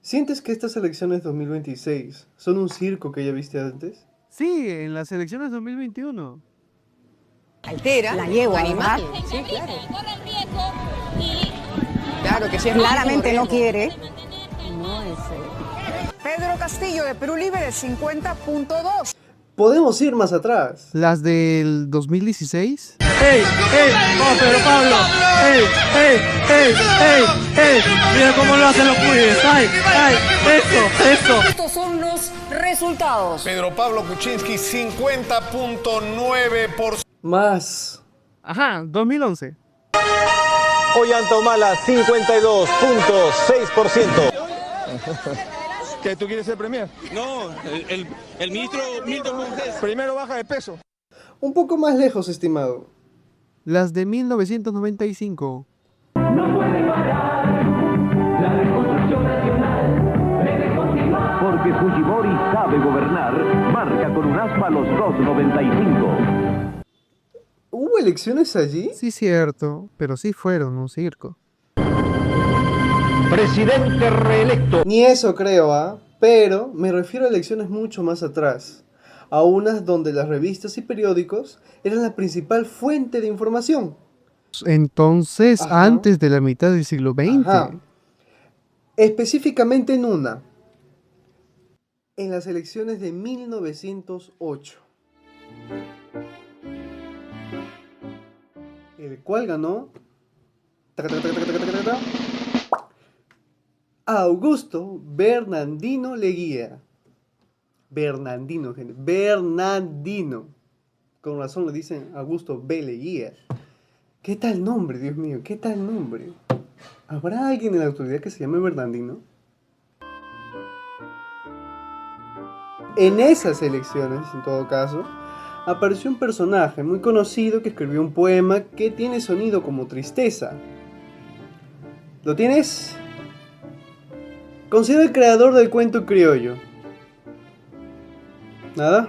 ¿Sientes que estas elecciones 2026 son un circo que ya viste antes? Sí, en las elecciones 2021. Altera La yegua, animal. ¿verdad? Sí, claro. Corre el riesgo y Claro que sí, es Claramente muchísimo no riesgo. quiere. no es Pedro Castillo de Perú Libre de 50.2. Podemos ir más atrás. Las del 2016. ¡Ey! ¡Ey! ¡Vamos, Pedro Pablo! ¡Ey! ¡Ey! ¡Ey! ¡Ey! ¡Ey! ¡Mira cómo lo hacen los cuides! ¡Ay! ¡Ay! ¡Eso! ¡Eso! Estos son los resultados. Pedro Pablo Kuczynski, 50.9%. Más. Ajá, 2011. Ollanta Humala, 52.6%. ¿Que tú quieres ser premier? No, el ministro Milton Montes. Primero baja de peso. Un poco más lejos, estimado. Las de 1995. Porque Fujimori sabe gobernar, marca con un aspa los 2.95. ¿Hubo elecciones allí? Sí, cierto, pero sí fueron un circo. Presidente reelecto. Ni eso creo, ¿ah? Pero me refiero a elecciones mucho más atrás. A unas donde las revistas y periódicos eran la principal fuente de información. Entonces, Ajá. antes de la mitad del siglo XX. Ajá. Específicamente en una. En las elecciones de 1908. El cual ganó Augusto Bernardino Leguía. Bernardino, gente. Bernardino. Con razón le dicen Augusto B. Leguía. ¿Qué tal nombre, Dios mío? ¿Qué tal nombre? ¿Habrá alguien en la autoridad que se llame Bernardino? En esas elecciones, en todo caso, apareció un personaje muy conocido que escribió un poema que tiene sonido como tristeza. ¿Lo tienes? Considera el creador del cuento criollo. ¿Nada?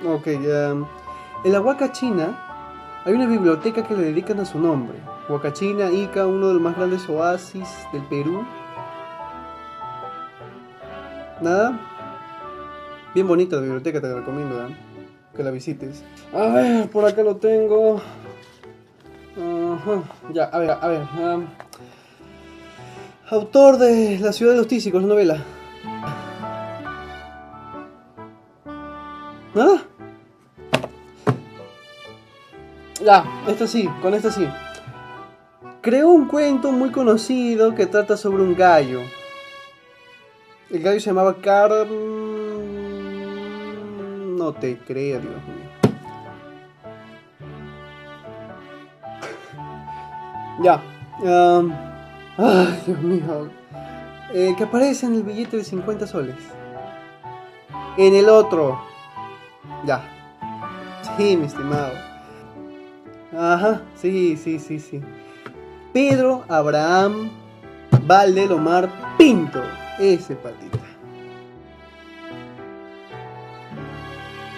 Ok, en la Huacachina hay una biblioteca que le dedican a su nombre. Huacachina, Ica, uno de los más grandes oasis del Perú. ¿Nada? Bien bonita la biblioteca, te la recomiendo, ¿eh? Que la visites. A ver, por acá lo tengo. Ajá. Ya, a ver. Autor de La ciudad de los tísicos, la novela. ¿Nada? Ya, con esta sí. Creó un cuento muy conocido que trata sobre un gallo. El gallo se llamaba No te creo, Dios mío. Ya. Ay, Dios mío. Que aparece en el billete de 50 soles. En el otro. Ya. Sí, mi estimado. Ajá, sí. Pedro Abraham Valdelomar Pinto. Ese patita.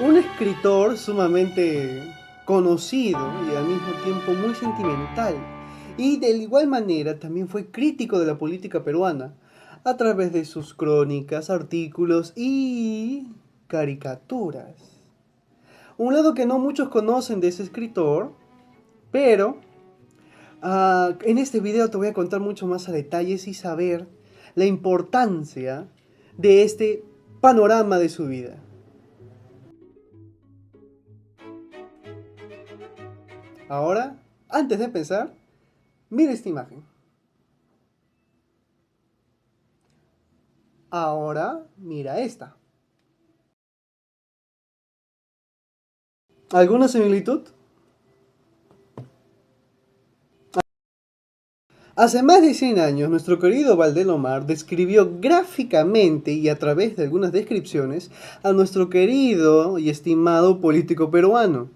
Un escritor sumamente conocido y al mismo tiempo muy sentimental. Y de igual manera también fue crítico de la política peruana a través de sus crónicas, artículos y caricaturas. Un lado que no muchos conocen de ese escritor, pero en este video te voy a contar mucho más a detalles y saber la importancia de este panorama de su vida. Ahora, antes de empezar, mira esta imagen. Ahora, mira esta. ¿Alguna similitud? Hace más de 100 años, nuestro querido Valdelomar describió gráficamente y a través de algunas descripciones a nuestro querido y estimado político peruano.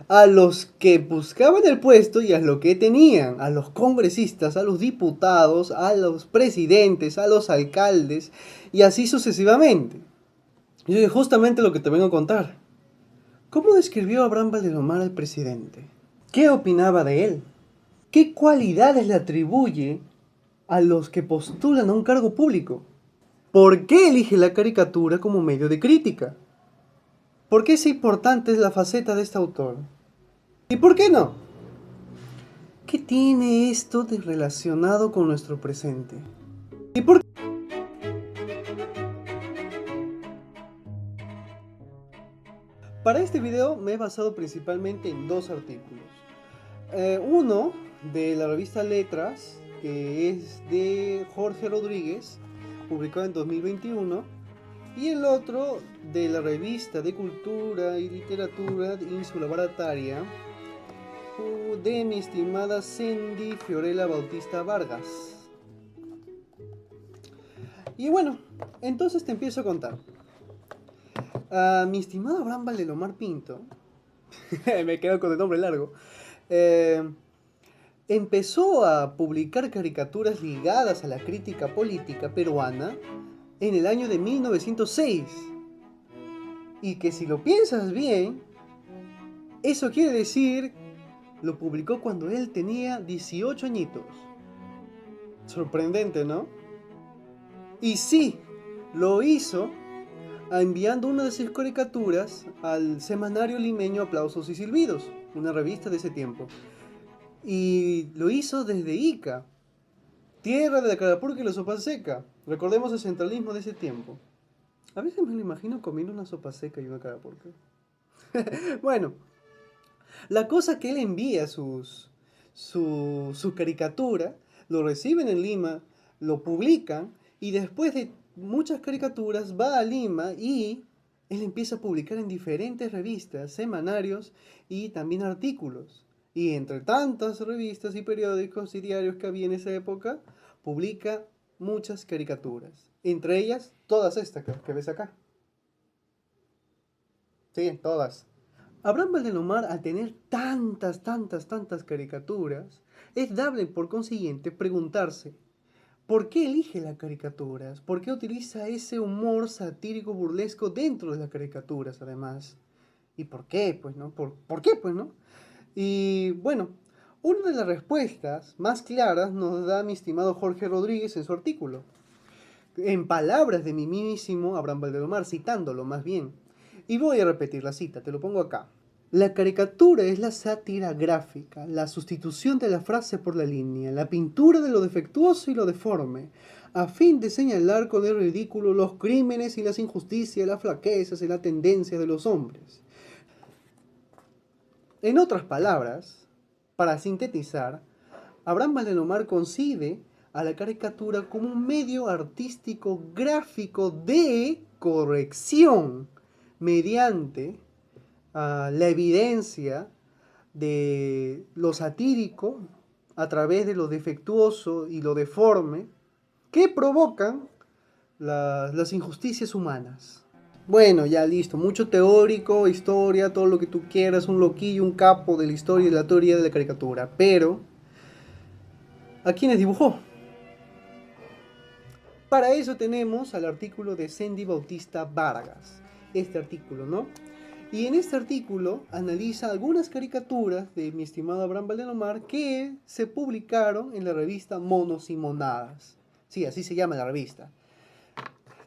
A los que buscaban el puesto y a lo que tenían, a los congresistas, a los diputados, a los presidentes, a los alcaldes y así sucesivamente. Y es justamente lo que te vengo a contar. ¿Cómo describió Abraham Valdelomar al presidente? ¿Qué opinaba de él? ¿Qué cualidades le atribuye a los que postulan a un cargo público. ¿Por qué elige la caricatura como medio de crítica? ¿Por qué es importante la faceta de este autor? ¿Y por qué no? ¿Qué tiene esto de relacionado con nuestro presente? ¿Y por qué? Para este video me he basado principalmente en dos artículos. Uno de la revista Letras, que es de Jorge Rodríguez, publicado en 2021, y el otro de la revista de Cultura y Literatura Ínsula Barataria, de mi estimada Sandy Fiorella Bautista Vargas. Y bueno, entonces te empiezo a contar. Mi estimado Abraham Valdelomar Pinto, me quedo con el nombre largo, empezó a publicar caricaturas ligadas a la crítica política peruana en el año de 1906. Y que si lo piensas bien, eso quiere decir, lo publicó cuando él tenía 18 añitos. Sorprendente, ¿no? Y sí, lo hizo enviando una de sus caricaturas al semanario limeño Aplausos y Silbidos, una revista de ese tiempo. Y lo hizo desde Ica, tierra de la carapulcra y la sopa seca. Recordemos el centralismo de ese tiempo. A veces me lo imagino comiendo una sopa seca y una carapulcra. Bueno, la cosa que él envía su caricatura, lo reciben en Lima, lo publican, y después de muchas caricaturas va a Lima y él empieza a publicar en diferentes revistas, semanarios y también artículos. Y entre tantas revistas y periódicos y diarios que había en esa época, publica muchas caricaturas. Entre ellas, todas estas que ves acá. Sí, todas. Abraham Valdelomar, al tener tantas caricaturas, es dable por consiguiente preguntarse: ¿por qué elige las caricaturas? ¿Por qué utiliza ese humor satírico burlesco dentro de las caricaturas, además? ¿Y por qué? Pues, ¿no? ¿Por qué? Pues, ¿no? Y, bueno, una de las respuestas más claras nos da mi estimado Jorge Rodríguez en su artículo. En palabras de mi mismísimo Abraham Valdelomar, citándolo más bien. Y voy a repetir la cita, te lo pongo acá. La caricatura es la sátira gráfica, la sustitución de la frase por la línea, la pintura de lo defectuoso y lo deforme, a fin de señalar con el ridículo los crímenes y las injusticias, las flaquezas y la tendencia de los hombres. En otras palabras, para sintetizar, Abraham Valdelomar concibe a la caricatura como un medio artístico gráfico de corrección mediante la evidencia de lo satírico a través de lo defectuoso y lo deforme que provocan las injusticias humanas. Bueno, ya listo, mucho teórico, historia, todo lo que tú quieras, un loquillo, un capo de la historia y de la teoría de la caricatura, pero ¿a quiénes dibujó? Para eso tenemos al artículo de Sandy Bautista Vargas, este artículo, ¿no? Y en este artículo analiza algunas caricaturas de mi estimado Abraham Valdelomar que se publicaron en la revista Monos y Monadas. Sí, así se llama la revista.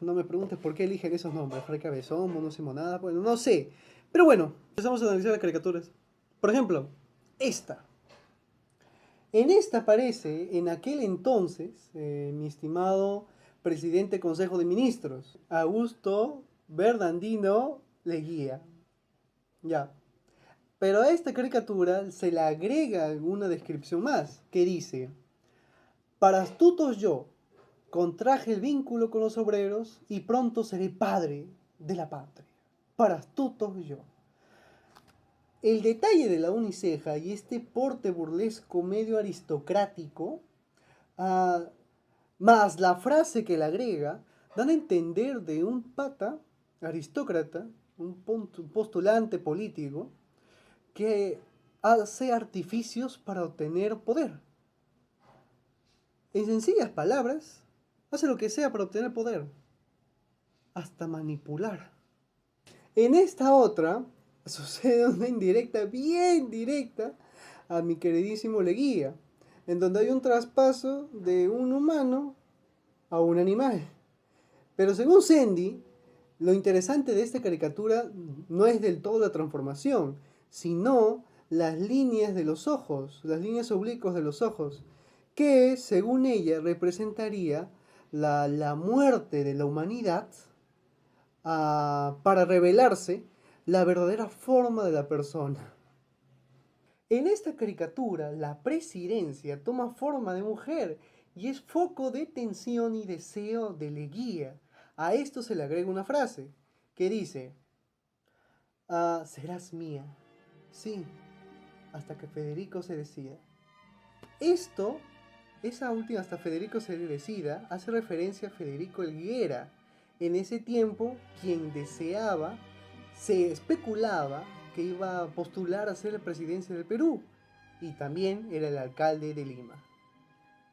No me preguntes por qué eligen esos nombres, Fray Cabezón, Monos y Monadas, bueno, no sé. Pero bueno, empezamos a analizar las caricaturas. Por ejemplo, esta. En esta aparece, en aquel entonces, mi estimado presidente del Consejo de Ministros, Augusto Bernardino Leguía. Ya. Pero a esta caricatura se le agrega una descripción más, que dice: para astutos yo, contraje el vínculo con los obreros y pronto seré padre de la patria. Para astutos yo. El detalle de la uniceja y este porte burlesco medio aristocrático, más la frase que le agrega, dan a entender de un pata aristócrata, un postulante político, que hace artificios para obtener poder. En sencillas palabras, hace lo que sea para obtener poder, hasta manipular. En esta otra, sucede una indirecta, bien directa, a mi queridísimo Leguía, en donde hay un traspaso de un humano a un animal. Pero según Sandy, lo interesante de esta caricatura no es del todo la transformación, sino las líneas de los ojos, las líneas oblicuas de los ojos, que según ella representaría la muerte de la humanidad para revelarse la verdadera forma de la persona. En esta caricatura, la presidencia toma forma de mujer y es foco de tensión y deseo de Leguía. A esto se le agrega una frase que dice: serás mía, sí, hasta que Federico se decida. Esa última, hasta Federico se decida, hace referencia a Federico Helguera. En ese tiempo, quien deseaba, se especulaba que iba a postular a ser la presidencia del Perú, y también era el alcalde de Lima.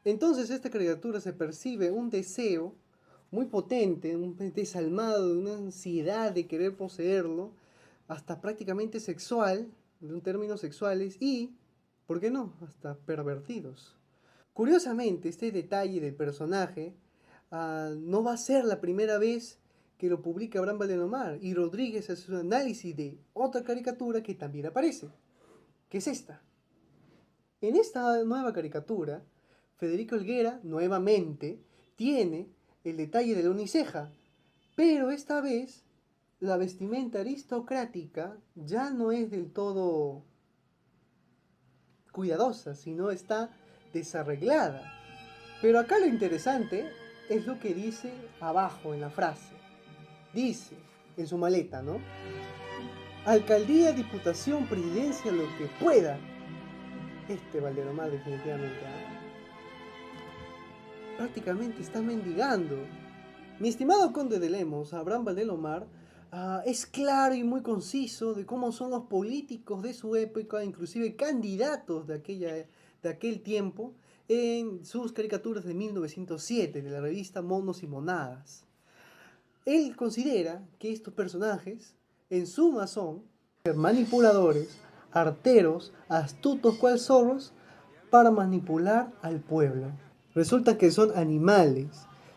Entonces esta caricatura se percibe un deseo muy potente, un desalmado, una ansiedad de querer poseerlo, hasta prácticamente sexual, en términos sexuales, y, ¿por qué no?, hasta pervertidos. Curiosamente, este detalle del personaje no va a ser la primera vez que lo publica Abraham Valdelomar, y Rodríguez hace un análisis de otra caricatura que también aparece, que es esta. En esta nueva caricatura, Federico Helguera, nuevamente, tiene el detalle de la uniceja, pero esta vez la vestimenta aristocrática ya no es del todo cuidadosa, sino está desarreglada. Pero acá lo interesante es lo que dice abajo en la frase. Dice, en su maleta, ¿no? Alcaldía, diputación, presidencia, lo que pueda. Valdelomar definitivamente, prácticamente está mendigando. Mi estimado conde de Lemos, Abraham Valdelomar, es claro y muy conciso de cómo son los políticos de su época, inclusive candidatos de aquel tiempo, en sus caricaturas de 1907, de la revista Monos y Monadas. Él considera que estos personajes, en suma, son manipuladores, arteros, astutos cual zorros, para manipular al pueblo. Resulta que son animales,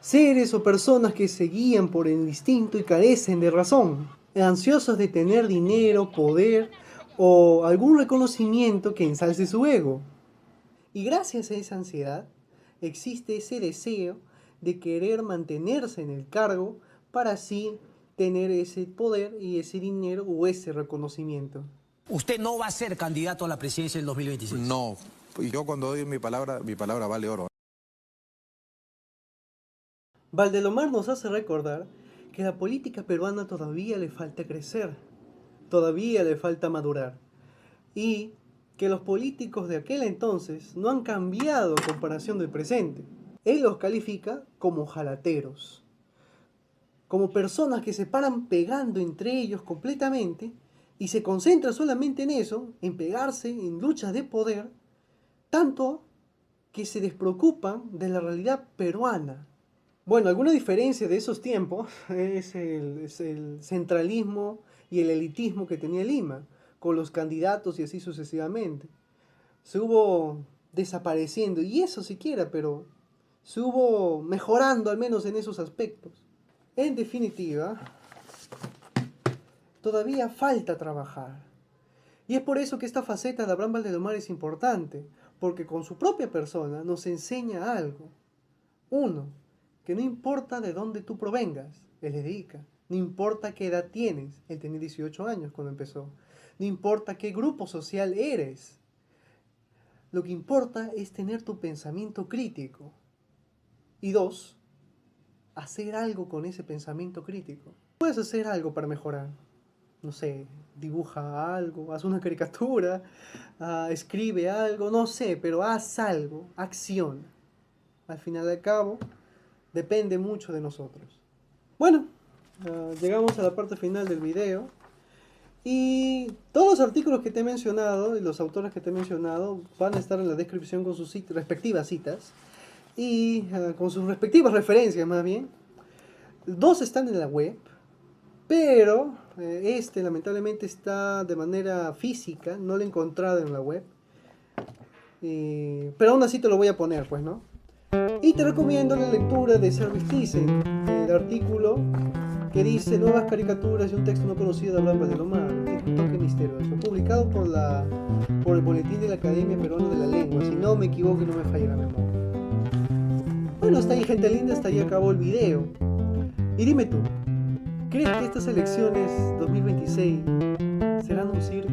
seres o personas que se guían por el instinto y carecen de razón, ansiosos de tener dinero, poder o algún reconocimiento que ensalce su ego. Y gracias a esa ansiedad, existe ese deseo de querer mantenerse en el cargo para así tener ese poder y ese dinero o ese reconocimiento. ¿Usted no va a ser candidato a la presidencia del 2026? No, yo cuando doy mi palabra vale oro. Valdelomar nos hace recordar que la política peruana todavía le falta crecer, todavía le falta madurar, y que los políticos de aquel entonces no han cambiado en comparación del presente. Él los califica como jalateros, como personas que se paran pegando entre ellos completamente y se concentra solamente en eso, en pegarse, en luchas de poder, tanto que se despreocupan de la realidad peruana. Bueno, alguna diferencia de esos tiempos es el centralismo y el elitismo que tenía Lima, con los candidatos y así sucesivamente. Se hubo desapareciendo, y eso siquiera, pero se hubo mejorando al menos en esos aspectos. En definitiva, todavía falta trabajar. Y es por eso que esta faceta de Abraham Valdelomar es importante, porque con su propia persona nos enseña algo. Uno, que no importa de dónde tú provengas, él le dedica. No importa qué edad tienes, él tenía 18 años cuando empezó. No importa qué grupo social eres. Lo que importa es tener tu pensamiento crítico. Y dos, hacer algo con ese pensamiento crítico. Puedes hacer algo para mejorar. No sé, dibuja algo, haz una caricatura, escribe algo, no sé, pero haz algo, acciona. Al final y al cabo, depende mucho de nosotros. Bueno, llegamos a la parte final del video. Y todos los artículos que te he mencionado y los autores que te he mencionado van a estar en la descripción con sus respectivas citas y con sus respectivas referencias más bien. Dos están en la web, pero lamentablemente está de manera física, no lo he encontrado en la web. Pero aún así te lo voy a poner, pues, ¿no? Y te recomiendo la lectura de Service Thyssen, el artículo que dice Nuevas caricaturas y un texto no conocido de Abraham Valdelomar, un toque misterioso, publicado por el Boletín de la Academia Peruana de la Lengua, si no me equivoco y no me falla la memoria. Bueno, hasta ahí, gente linda, hasta ahí acabó el video. Y dime tú, ¿crees que estas elecciones 2026 serán un circo?